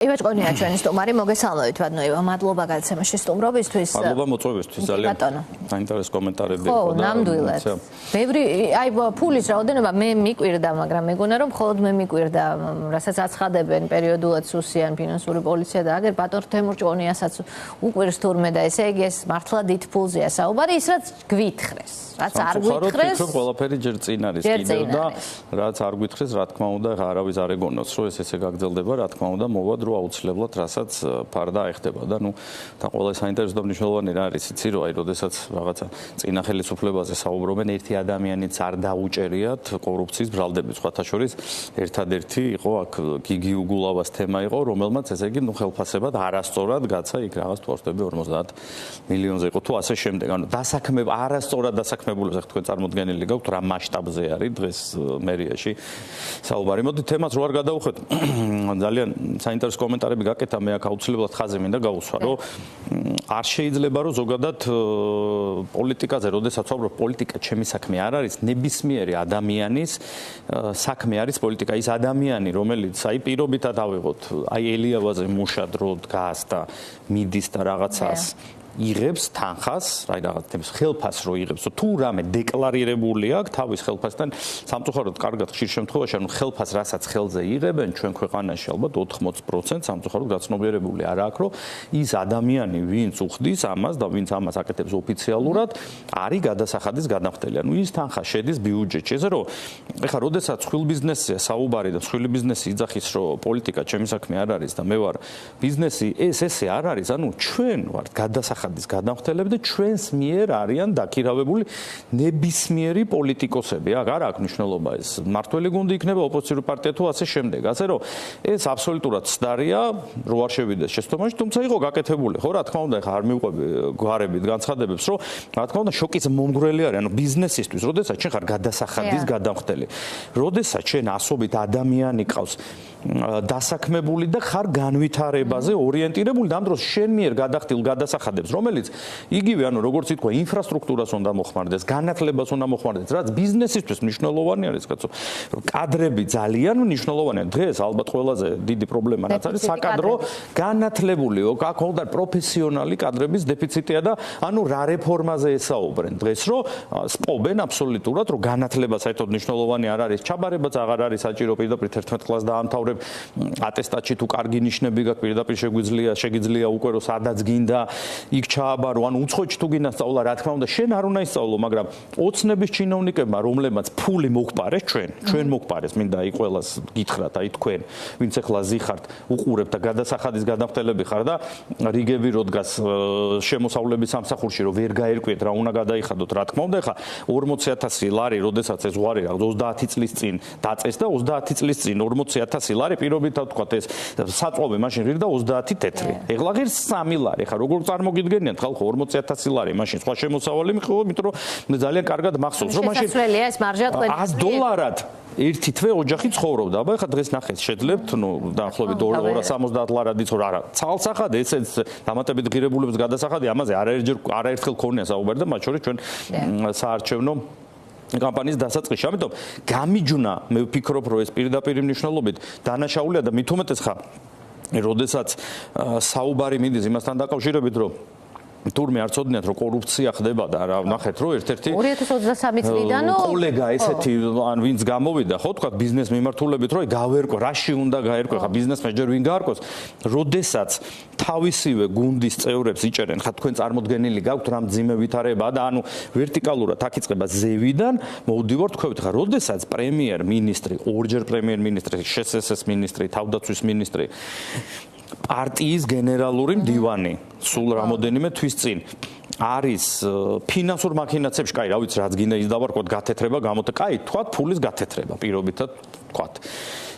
ივაჭ ყონია ჩვენი სტუმარი მოგესალმებით ვადნოევა მადლობა გადაცემაში სტუმრობისთვის მადლობა მოწვევისთვის ძალიან საინტერესო კომენტარები იყო და ნამდვილად ბევრი აი ფულის რაოდენობა მე მიკვირდა მაგრამ მეგონა რომ მხოლოდ მე მიკვირდა რასაც აცხადებენ პერიოდულად სუსიან ფინანსური პოლიცია და აგერ ბატონ თემურ ჭყონიასაც უკვირს თურმე და ესე იგი ეს მართლა დიდ ფულზეა საუბარი ის რაც გვითხრეს რაც არ გვითხრეს ვფიქრობ ყველაფერი ჯერ წინ არის კიდევ და რაც არ გვითხრეს რა თქმა უნდა არავის არ ეგონოს რომ ეს ესე გაგრძელდება რა თქმა უნდა მოვა დრო აუცილებლად რასაც ფარდა ეხდება და ნუ და ყველა საინტერესო და მნიშვნელოვანი რა არის იცი რომ აი როდესაც რაღაცა წინა ხელისუფლებაზე საუბრობენ ერთი ადამიანიც არ დაუჭერიათ კორუფციის ბრალდები სხვათა შორის ერთადერთი იყო აქ გიგი უგულავას თემა იყო რომელმაც ესე იგი ნუ ხელფასებად არასწორად გაცა იქ რაღაც თვარსტები 50 მილიონზე იყო თუ ასე შემდეგ ანუ დასაქმება არასწორად დასაქმებულებს ახ თქვენ წარმოდგენილი გაქვთ რა მასშტაბზე არის დღეს მერიაში საუბარი მოდი თემას რო არ გადავუხეთ ძალიან საინტერესო კომენტარები გაკეთა მე აქ აუცილებლად ხაზი მინდა გავუსვა რომ არ შეიძლება რომ ზოგადად პოლიტიკაზე როდესაც ვსაუბრობ პოლიტიკა ჩემი საქმე არ არის ნებისმიერი ადამიანის საქმე არის პოლიტიკა ის ადამიანი რომელიც აი პირობითად ავიღოთ აი ელიავაზე მუშა დრო დგას და მიდის და რაღაცას იღებს თანხას, აი რაღაც ხელფას რო იღებს, თუ რამე დეკლარირებული აქვს თავის ხელფასთან, სამწუხაროდ კარგად ხშირ შემთხვევაში, ანუ ხელფას რასაც ხელზე იღებენ ჩვენ ქვეყანაში ალბათ 80% სამწუხაროდ გაცნობიერებული არ აქვს, რომ ის ადამიანი, ვინც უხდის ამას და ვინც ამას აკეთებს ოფიციალურად, არის გადასახადის გადამხდელი. ანუ ის თანხა შედის ბიუჯეტში. ესე რომ ეხლა როდესაც ხვილ ბიზნესია საუბარი და ხვილ ბიზნესი იძახის, რომ პოლიტიკა ჩემი საქმე არ არის და მე ვარ ბიზნესი, ესე არ არის, ანუ ჩვენ ვართ გადასახადის გადამხდელები და ჩვენს მიერ არიან დაქირავებული ნებისმიერი პოლიტიკოსები. არ აქვს მნიშვნელობა ეს მართველი გუნდი იქნება ოპოზიციური პარტია თუ ასე შემდეგ. ასე რომ ეს აბსოლუტურად ცდარია, რო არ შევიდეს შეცდომაში, თუმცა იყო გაკეთებული. ხო, რა თქმა უნდა, ეხლა არ მივყვები გვარებით განცხადებებს, რომ რა თქმა უნდა, შოკის მომგვრელი არის, ანუ ბიზნესისთვის, როდესაც შენ ხარ გადასახადის გადამხდელი. როდესაც შენ ასობით ადამიანი ყავს დასაქმებული და ხარ განვითარებაზე ორიენტირებული და ამ დროს შენ მიერ გადახდილ გადასახადებს რომელიც იგივე ანუ როგორც ითქვა ინფრასტრუქტურას უნდა მოხმარდეს, განათლებას უნდა მოხმარდეს, რაც ბიზნესისთვის მნიშვნელოვანი არის, კაცო. კადრები ძალიან მნიშვნელოვანია. დღეს ალბათ ყველაზე დიდი პრობლემა რაც არის საკადრო განათლებული, აქ უნდა პროფესიონალი კადრების დეფიციტია და ანუ რა რეფორმაზე ესაუბრენ დღეს, რომ სპობენ აბსოლუტურად, რომ განათლება საერთოდ მნიშვნელოვანი არ არის, ჩაბარებაც აღარ არის საჭირო პირდაპირ 11 კლასს დაამთავრებ ატესტატში თუ კარგი ნიშნები გაქვს პირდაპირ შეგიძლია უკვე რომ სადაც გინდა იქ ჩააბარო, ანუ უცხოეთში თუ გინდა სწავლა, რა თქმა უნდა, შენ არ უნდა ისწავლო, მაგრამ ოცნების ჩინოვნიკებმა, რომლებმაც ფული მოგპარეს ჩვენ მოგპარეს, მინდა აი ყველას გითხრათ, აი თქვენ, ვინც ახლა ზიხართ, უყურებთ და გადასახადის გადამხდელები ხარ და რიგები რო დგას შემოსავლების სამსახურში, რომ ვერ გაერკვიეთ რა უნდა გადაიხადოთ, რა თქმა უნდა, ახლა 40,000 ლარი, როდესაც ეს ზღვარი რა 30 წლის წინ დაწეს და 30 წლის წინ 40,000 ლარი პირობითად ვთქვათ ეს საწყობე მაშინ ღირდა 30 თეთრი. ეხლა ღირს 3 ლარი, ხა როგორ წარმოგიდგენიათ ხალხო 40,000 ლარი, მაშინ სხვა შემოსავალი მიიღო, იმიტომ რომ ძალიან კარგად მახსოვს, რომ მაშინ შესაძლებელია ეს მარჟა თქვენ $100 ერთი თვე ოჯახი ცხოვრობდა. აბა ეხლა დღეს ნახეთ, შეძლებთ, ნუ დაახლოებით 270 ლარად იცო რა არა. ცალსახად ესეც დამატებით ღირებულების გადასახადი, ამაზე არაერთხელ ქონია საუბარი და მათ შორის ჩვენ საარჩევნო კამპანიის დასაწყისში. ამიტომ გამიჯვნა, მე ვფიქრობ, რომ ეს პირდაპირ მნიშვნელობით დანაშაულია და მით უმეტეს ხა როდესაც საუბარი მიდის იმასთან დაკავშირებით, რომ თურმე არ წოდნიათ რომ კორუფცია ხდება და რა ნახეთ რომ ერთ-ერთი 2023 წლიდანო კოლეგა ესეთი ან ვინც გამოვიდა ხო თქვა ბიზნეს მიმართულებით რომ გაერკვე რაში უნდა გაერკვე ხა ბიზნესმენ ჯერ ვინ გაარკვეს როდესაც თავისივე გუნდის წევრებს იჭერენ ხა თქვენ წარმოდგენილი გაქვთ რა მძიმე ვითარება და ანუ ვერტიკალურად აქ იწყება ზევიდან მოვდივართ თქვით ხა როდესაც პრემიერ-მინისტრი ორჯერ პრემიერ-მინისტრი შსს მინისტრი თავდაცვის მინისტრი პარტიის გენერალური მდივანი სულ რამოდენიმე თვის წინ არის ფინანსურ მაქინაციებში, კაი, რა ვიცი, რაც გინდა ის დავარკვოთ, გათეთრება, კაი, თქვათ, ფულის გათეთრება, პირობითად თქვათ.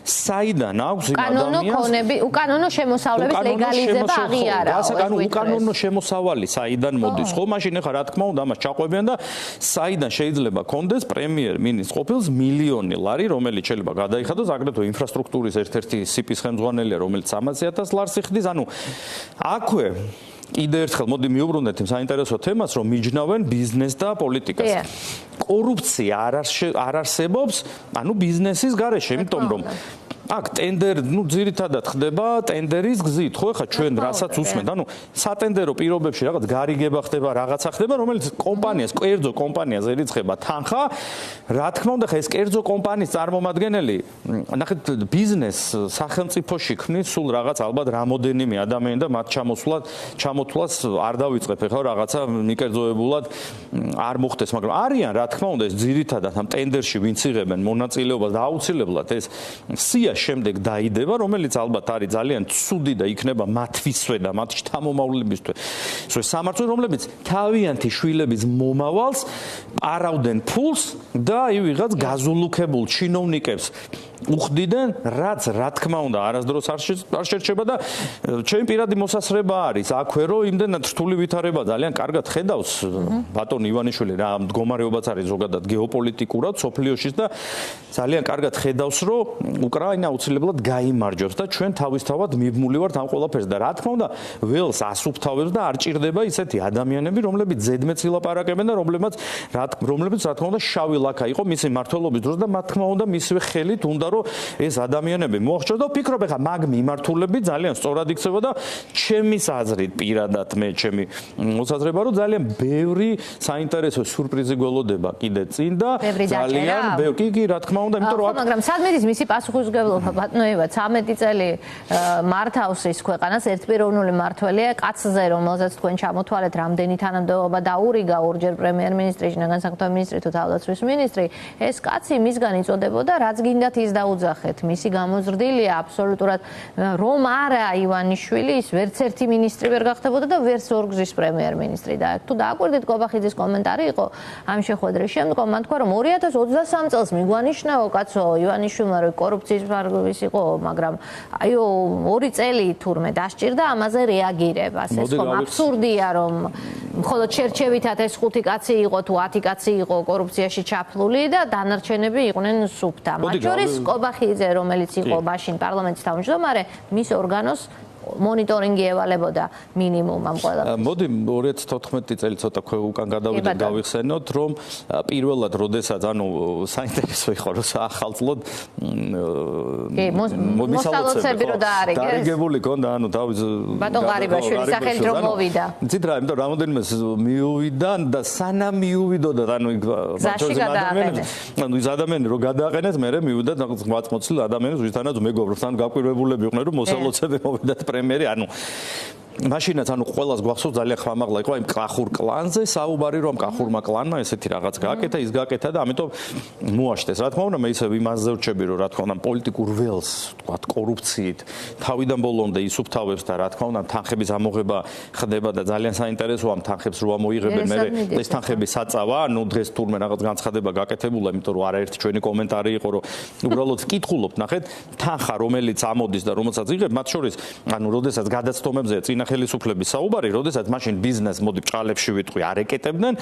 საიდან აქვს იმ ადამიანს უკანონო შემოსავლების ლეგალიზება აღიარაო. ანუ უკანონო შემოსავალი საიდან მოდის, ხო, მაშინ ახლა რა თქმა უნდა ამას ჩაყვებიან და საიდან შეიძლება კონდეს პრემიერ-მინისტრს ყოფილს $1,000,000 ლარი, რომელიც შეიძლება გადაიხადოს აგრეთვე ინფრასტრუქტურის ერთ-ერთი სიპის ხელმძღვანელია, რომელიც 300,000 ლარს იხდის, ანუ აქვე კიდევ ერთხელ მოდი მიუბრუნდეთ იმ საინტერესო თემას, რომ მიჯნავენ ბიზნეს და პოლიტიკას. კორუფცია არ არსებობს, ანუ ბიზნესის გარეშე, იმიტომ რომ აქ ტენდერი, ძირითადად ხდება ტენდერის გზით, ხო, ხა ჩვენ რასაც უსმენთ, სატენდერო პირობებში რაღაც გარიგება ხდება, რაღაცა ხდება, რომელიც კომპანიას, კერძო კომპანიას ერიცხება თანხა. რა თქმა უნდა, ხა ეს კერძო კომპანიის წარმომადგენელი, ნახეთ, ბიზნეს სახელმწიფოში ქმნის სულ რაღაც ალბათ რამოდენიმე ადამიანი და მათ ჩამოთვლას არ დავიწყებ, ხო, რაღაცა მიკერძოებულად არ მოხდეს, მაგრამ არიან, რა თქმა უნდა, ეს ძირითადად ამ ტენდერში ვინც იღებენ მონაწილეობას და აუცილებლად ეს სია შემდეგ დაიდება, რომელიც ალბათ არის ძალიან ცუდი და იქნება მათვისვე და მათ შთამომავლებისთვის. ეს სამართლი, რომლებიც თავიანთი შვილების მომავალს არავდნენ ფულს და ვიღაც გაზულუქებულ ჩინოვნიკებს უხდიდნენ, რაც რა თქმა უნდა არასდროს არ შერჩება და ჩემი პირადი მოსასწრება არის აქვე, რომ იმდენად რთული ვითარება ძალიან კარგად ხედავს ბატონ ივანიშვილი რა მდგომარეობაც არის ზოგადად გეოპოლიტიკურად სოფლიოშიც და ძალიან კარგად ხედავს, რომ უკრაინა აუცილებლად გაიმარჯვებს და ჩვენ თავისთავად მიბმული ვართ ამ ყველაფერს და რა თქმა უნდა ველს ასუფთავებს და არ ჭირდება ისეთი ადამიანები, რომლებიც ზედმეტს ილაპარაკებენ და რომლებიც რა თქმა უნდა შავი ლაქა იყო მისი მმართველობის დროს და მათ თქმა უნდა მისივე ხელით უნდა რომ ეს ადამიანები მოახერხოს და ვფიქრობ ეხა მაგ მიმართულები ძალიან სწორად იქცევა და ჩემის აზრით პირადად მე ჩემი მოსაზრება რომ ძალიან ბევრი საინტერესო სიურპრიზი გველოდება კიდე წინ და ძალიან ბევრი კი რა თქმა უნდა იმიტომ რომ მაგრამ სად მედის მისი პასუხისმგებლობა ბატონოება 13 წელი მართავს ის ქვეყანას ერთპიროვნული მმართველია კაცზე რომელზეც თქვენ ჩამოთვალეთ რამდენი თანამდებობა დაურიგა ორჯერ პრემიერ-მინისტრი შინაგან საქმეთა მინისტრი თუ თავდაცვის მინისტრი ეს კაცი მისგან იწოდებოდა რაც გინდათ ის დაუძახეთ მისი გამოზრდილია აბსოლუტურად რომ არა ივანიშვილი ის ვერც ერთი მინისტრი ვერ გახდებოდა და ვერც ორგზის პრემიერ-მინისტრი და თუ დააკვირდით კობახიძის კომენტარი იყო ამ შეხვედრის შემდგომ მან თქვა რომ 2023 წელს მიგვანიშნაო კაცო ივანიშვილმა რომ კორუფციის ფარგლების იყო მაგრამ აი 2 წელი თურმე დასჭირდა ამაზე რეაგირებას ეს ხომ აბსურდია რომ მხოლოდ შერჩევითად ეს 5 კაცი იყო თუ 10 კაცი იყო კორუფციაში ჩაფლული და დანარჩენები იყვნენ სუფთა მათ შორის კობახიძე რომელიც იყო მაშინ პარლამენტის თავმჯდომარე მის ორგანოს მონიტორინგი ევალებოდა მინიმუმ ამ ყველაფერს. მოდი 2014 წელი ცოტა უკან გადავიდეთ გავიხსენოთ რომ პირველად როდესაც ანუ საინტერესო იყო რომ ახალწლოდ მოსალოცები რო დაარიგეს. დარიგებული ქონდა ანუ თავის ბატონ ღარიბაშვილის სახელით რომ მოვიდა. იცით რა იმიტომ რამოდენიმე მიუვიდა და სანამ მიუვიდოდა ანუ ის ადამიანები რო გადააყენეს მე მივიდა მაწმოცილ ადამიანებს ვისთანაც მეგობრებს ან გაკვირვებულები იყვნენ რომ მოსალოცები მოვიდათ პრემიერი ანუ მაშინაც ანუ ყველას გვახსოვს ძალიან ხმამაღლა იყო იმ კახურ კლანზე საუბარი რომ კახურმა კლანმა ესეთი რაღაც გააკეთა ის გააკეთა და ამიტომ მოაშთეს რა თქმა უნდა მე ისე იმაზე ვრჩები რომ რა თქმა უნდა პოლიტიკურ ველს თქვა კორუფციით თავიდან ბოლომდე ისუფთავებს და რა თქმა უნდა თანხების ამოღება ხდება და ძალიან საინტერესოა თანხებს რო ამოიღებენ მე ეს თანხები საწავა ანუ დღეს თურმე რაღაც განცხადება გაკეთებულა იმიტომ რომ არაერთი ჩვენი კომენტარი იყო რომ უბრალოდ ვკითხულობთ ნახეთ თანხა რომელიც ამოდის და რომელსაც იღებ მათ შორის ანუ როდესაც გადაცდომებზე ხელისუფლების საუბარი, როდესაც მაშინ ბიზნეს მოდი ბჭყალებში ვიტყვი არ ეკეტებდნენ,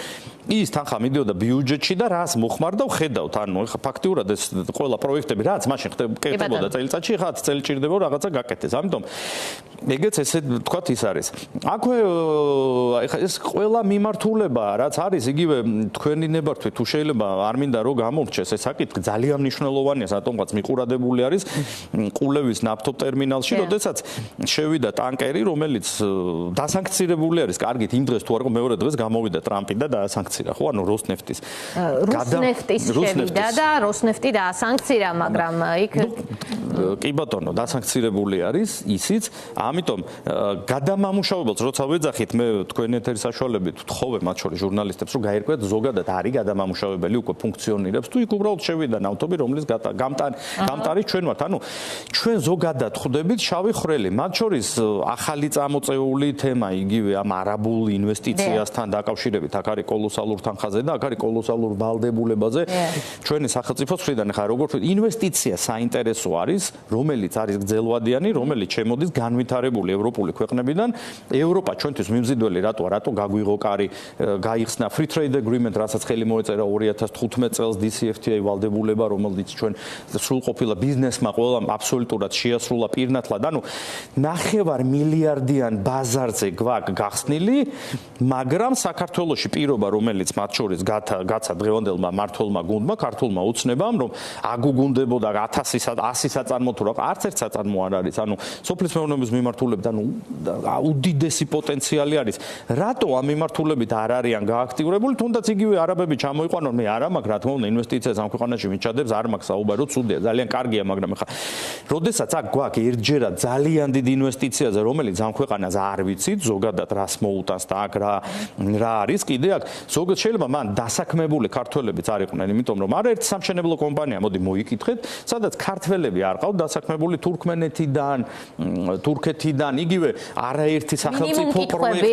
ის თანხა მიდიოდა ბიუჯეტში და რას მოხმარდა ვხედავთ. ანუ ეხა ფაქტიურად ეს ყველა პროექტები რაც მაშინ ხდებოდა წელიწადში, ხა 10 წელი ჭირდება რაღაცა გაკეთდეს. ამიტომ ეგეც ესე თქვათ ის არის. აქვე ეხა ეს ყველა მიმართულება რაც არის იგივე თქვენი ნებართვით თუ შეიძლება არ მინდა რომ გამორჩეს ეს საკითხი ძალიან მნიშვნელოვანია, სატომღაც მიყურადებული არის ყულევის ნავთობ ტერმინალში, როდესაც შევიდა ტანკერი, რომელიც დასანქცირებული არის. კარგით, იმ დღეს თუ არ იყო მეორე დღეს გამოვიდა ტრამპი და დაასანქცირა, ხო? ანუ როსნეფტის. როსნეფტის შევიდა და როსნეფტი დაასანქცირა, მაგრამ იქ კი ბატონო, დასანქცირებული არის ისიც, ამიტომ გადამამუშავებელს როცა ვეძახით მე თქვენ ეთერის საშუალებით ვთხოვე მათ შორის ჟურნალისტებს რომ გაერკვეთ ზოგადად არის გადამამუშავებელი უკვე ფუნქციონირებს თუ იქ უბრალოდ შევიდა ნავთობი რომლის გამტარი ჩვენ ვართ. ანუ ჩვენ ზოგადად ხვდებით შავი ხვრელი, მათ შორის ახალი წამოწეული თემა იგივე ამ არაბულ ინვესტიციასთან დაკავშირებით აქ არის კოლოსალურ თანხაზე და აქ არის კოლოსალურ ვალდებულებაზე ჩვენი სახელმწიფოს მხრიდან ხა როგორ ინვესტიცია საინტერესო არის რომელიც არის გრძელვადიანი რომელიც შემოდის განვითარებულ განვითარებული ევროპული ქვეყნებიდან ევროპა ჩვენთვის მიმზიდველი რატო გაგვიღო კარი გაიხსნა free trade agreement, რასაც ხელი მოეწერა 2015 წელს DCFTA ვალდებულება, რომელიც ჩვენ სრულყოფილა ბიზნესმა ყველა აბსოლუტურად შეასრულა პირნათლად. ანუ 9 მილიარდიან ბაზარზე გვაქვს გახსნილი, მაგრამ საქართველოში პირობა, რომელიც მათ შორის გაცა დღევანდელმა მართლმა გუნდმა, ქართულმა უცნებამ, რომ აგუგუნდებოდა 100 საწარმო თუ რა, არც ერთ საწარმო არ არის. ანუ სოფლის მეურნეობის მიმართულებით, ანუ უდიდესი პოტენციალი არის. რატო ამ მიმართულებით არ არიან გააქტიურებული? თუნდაც იგივე არაბები ჩამოიყვანონ, მე არა მაქვს, რა თქმა უნდა, ინვესტიციას ამ ქვეყანაში მიჩადებს, არ მაქვს საუბარო, ცუდია, ძალიან კარგია, მაგრამ ხა როდესაც აქ გვაქვს ერთჯერად ძალიან დიდი ინვესტიციაზე, რომელიც ამ ქვეყანას არ ვიცით, ზოგადად რას მოუტანს და აქ რა არის, კიდე აქ ზოგადად შეიძლება მან დასაქმებული ქართველებიც არ იყვნენ, იმიტომ რომ არაერთი სამშენებლო კომპანია, მოდი მოიკითხეთ, სადაც ქართველები არ ყავთ დასაქმებული თურქმენეთიდან, თურქეთიდან, იგივე არაერთი სახელმწიფო პროექტი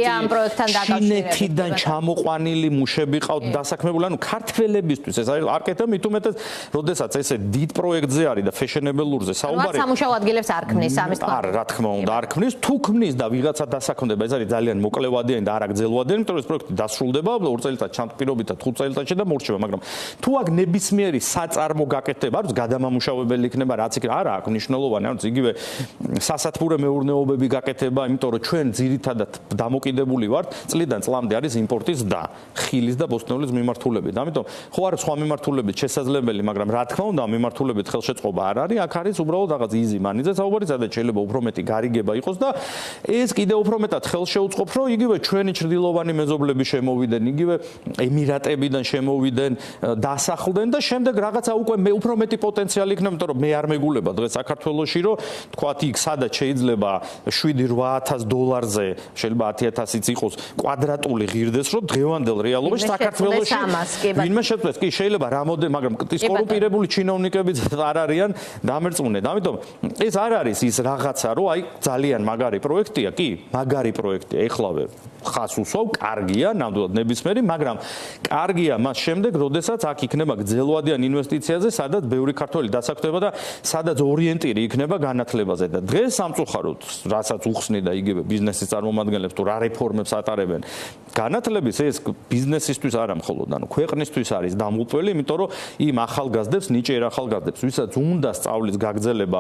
ჩინეთიდან ჩამოყვანილი მუშები ყავთ დასაქმებული, ანუ ქართველებისთვის ეს არის არკეტა მით უმეტეს, როდესაც ესე დიდ პროექტზე არის და ფეშენებელურზე საუბარი. სამუშაო ადგილებს არ ქმნის ამის თქმა. არა, რა თქმა უნდა, არ ქმნის, თუ ქმნის და ვიღაცა დასაქმდება, ეს არის ძალიან მოკლევადიანი და არაგრძელვადიანი, იმიტომ რომ ეს პროექტი დასრულდება 2 წელიწად ჩამტკბირობით 5 წელიწადში და მორჩება, მაგრამ თუ აქ ნებისმიერი საწარმო გაკეთდება, არის გადამამუშავებელი იქნება, რაც იქნება, არა, აქ მნიშვნელოვანი, ანუ იგივე სასათბურე მეურნეობები გაკეთება, იმიტომ რომ ჩვენ ძირითადად დამოკიდებული ვართ, წლიდან წლამდე არის იმპორტის და ხილის და ბოსტნეულის მიმართულებით. ამიტომ ხო არის სხვა მიმართულებით შესაძლებელი, მაგრამ რა თქმა უნდა, მიმართულებით ხელშეწყობა არ არის, აქ არის უბრალოდ რაღაც easy money-ზე საუბარი, სადაც შეიძლება უფრო მეტი გარიგება იყოს და ეს კიდე უფრო მეტად ხელშეუწყობს, რომ იგივე ჩვენი ჭრდილოვანი მეზობლები შემოვიდნენ, იგივე ემირატებიდან შემოვიდნენ, დასახლდნენ და შემდეგ რაღაცა უკვე უფრო მეტი პოტენციალი იქნება, იმიტომ რომ მე არ მეგულება დღეს საქართველოში, რომ თქვათ იქ სადაც შეიძლება 7-8,000 შეიძლება 10,000-იც იყოს კვადრატული ღირდეს, რომ დღევანდელ რეალობაში საქართველოში ვინმე შეწყვეტს, კი შეიძლება რამოდენ, მაგრამ ის კორუმპირებული ჩინოვნიკებიც არ არიან დამერწმუნეთ. ამიტომ ეს არ არის ის რაღაცა, რომ აი ძალიან მაგარი პროექტია, კი, მაგარი პროექტია, ეხლავე ხას უსვავ, კარგია, ნამდვილად ნებისმიერი, მაგრამ კარგია მას შემდეგ, როდესაც აქ იქნება გრძელვადიან ინვესტიციაზე, სადაც ბევრი ქართველი დასაქმდება და სადაც ორიენტირი იქნება განათლებაზე და დღეს სამწუხაროდ, რასაც უხსნი და იგივე ბიზნესის წარმომადგენლებს თუ რა რეფორმებს ატარებენ, განათლების ეს ბიზნესისთვის არა მხოლოდ, ანუ ქვეყნისთვის არის დამუწველი, იმიტომ რომ იმ ახალგაზრდებს, ნიჭიერ ახალგაზრდებს, ვისაც უნდა სწავლის გაგრძელება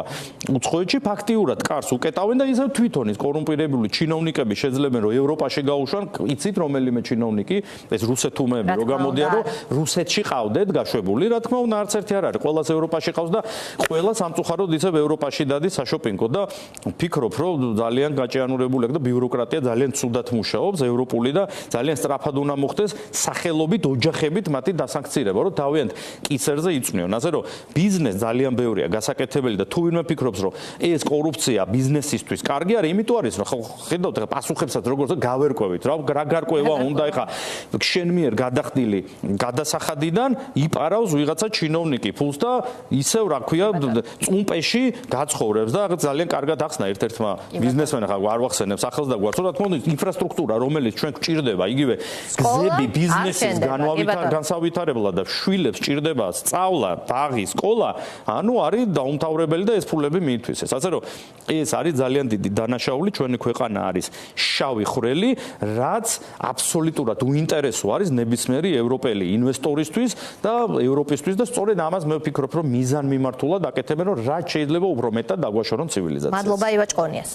უცხოეთში, ფაქტიურად კარს უკეტავენ და ისევ თვითონ ის კორუმპირებული ჩინოვნიკები შეძლებენ, რომ ევროპაში გაუშვან, იცით რომელიმე ჩინოვნიკი, ეს რუსეთუმეები რო გამოდიან, რომ რუსეთში ყავდეთ გაშვებული, რა თქმა უნდა, არც ერთი არ არის, ყველას ევროპაში ყავს და ყველა სამწუხაროდ ისევ ევროპაში დადის საშოპინგო და ფიქრობ, რომ ძალიან გაჭიანურებული აქვს და ბიუროკრატია ძალიან ცუდად მუშაობს, ევროპული და ძალიან სწრაფად უნდა მოხდეს სახელობით, ოჯახებით მათი დასანქცირება, რომ თავიანთ კისერზე იწვნიონ. ასე რომ ბიზნეს ძალიან ბევრია გასაკეთებელი და თუ ვინმე ფიქრობს, რომ ეს კორუფცია ბიზნესისთვის კარგი არის, იმიტომ არის, რომ ხედავთ ახლა პასუხებსაც როგორც გავერკვევით, რა გარკვევა უნდა ეხა შენ მიერ გადახდილი გადასახადიდან იპარავს ვიღაცა ჩინოვნიკი ფულს და ისევ რა ქვია წუმპეში გაცხოვრებს და ძალიან კარგად ახსნა ერთ-ერთმა ბიზნესმენმა ხა არ ვახსენებს ახალს და გვარს რა თქმა უნდა ინფრასტრუქტურა რომელიც ჩვენ გვჭირდება იგივე გზები ბიზნესის განსავითარებლად და შვილებს ჭირდება სწავლა, ბაღი, სკოლა, ანუ არის დაუმთავრებელი და ეს ფულები მიითვისეს. ასე რომ ეს არის ძალიან დიდი დანაშაული, ჩვენი ქვეყანა არის შავი ხვრელი, რაც აბსოლუტურად უინტერესო არის ნებისმიერი ევროპელი ინვესტორისთვის და ევროპისთვის და სწორედ ამას მე ვფიქრობ, რომ მიზანმიმართულად აკეთებენ, რომ რაც შეიძლება უფრო მეტად დაგვაშორონ ცივილიზაციას. მადლობა ივაჭ ყონიას.